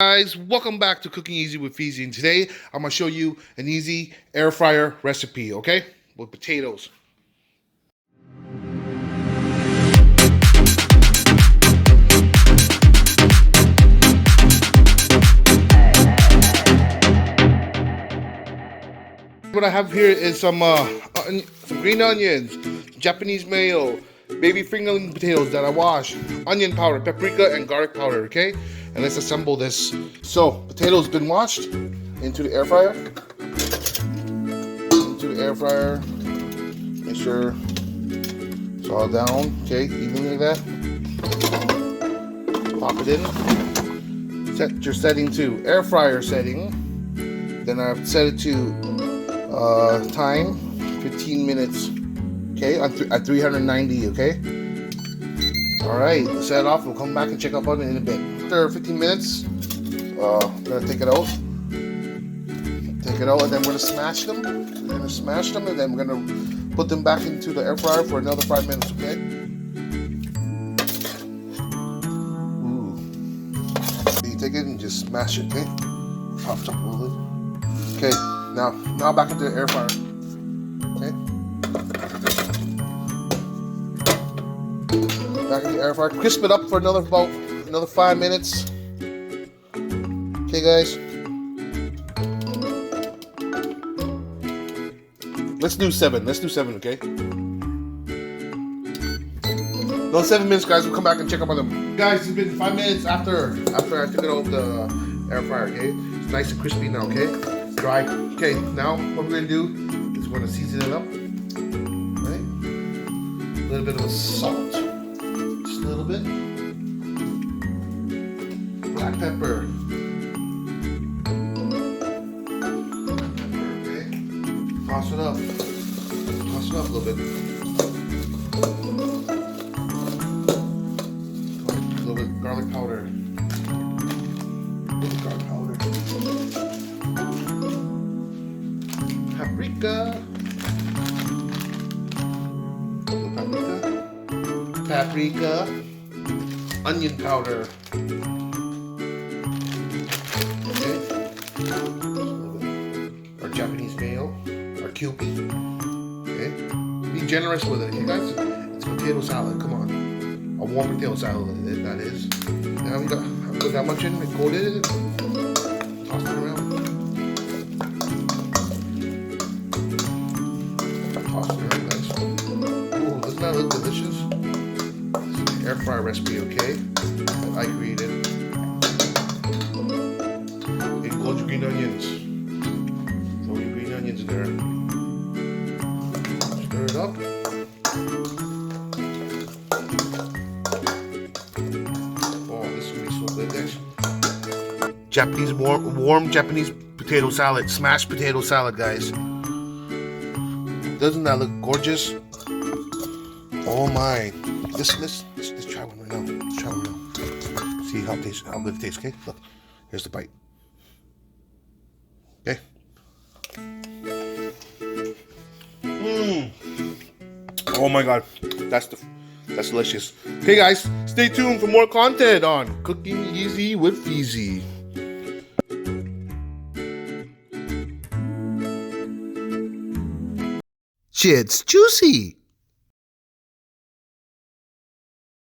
Guys, welcome back to Cooking Easy with Feezy, and today I'm going to show you an easy air fryer recipe, okay? With potatoes. What I have here is some green onions, Japanese mayo, baby fingerling potatoes that I washed, onion powder, paprika, and garlic powder, okay? And let's assemble this. So, potatoes been washed into the air fryer. Make sure it's all down, okay, evenly like that. Pop it in. Set your setting to air fryer setting. Then I've set it to time 15 minutes, okay, at 390, okay. All right, set it off. We'll come back and check up on it in a bit. After 15 minutes, I'm gonna take it out, and then we're gonna smash them. And then we're gonna put them back into the air fryer for another 5 minutes, okay. Ooh. You take it and just smash it, okay. Pops up a little bit. Okay, now back into the air fryer. Okay. Back in the air fryer. Crisp it up for another 5 minutes. Okay, guys. Let's do 7. Okay? Those 7 minutes, guys. We'll come back and check up on them. Guys, it's been 5 minutes after I took it out of the air fryer, okay? It's nice and crispy now, okay? Dry. Okay, now what we're gonna do is we're gonna season it up. Right? A little bit of salt. Just a little bit. Black pepper. Okay. Toss it up. Toss it up a little bit. A little bit of garlic powder. Paprika, onion powder, okay, our Japanese mayo, our Kewpie, okay. Be generous with it, okay, guys. It's potato salad. Come on, a warm potato salad. That is. Now we got put that much in, coated it, toss it around. That look delicious. This is an air fryer recipe, okay? That I created. Include your green onions. Throw your green onions in there. Stir it up. Oh, this is gonna be so good, guys. Japanese warm Japanese potato salad, smashed potato salad, guys. Doesn't that look gorgeous? Oh my! Let's try one right now. See how good it tastes. Okay, look. Here's the bite. Okay. Oh my God, that's delicious. Okay, guys, stay tuned for more content on Cooking Easy with Feezy. Shit's juicy.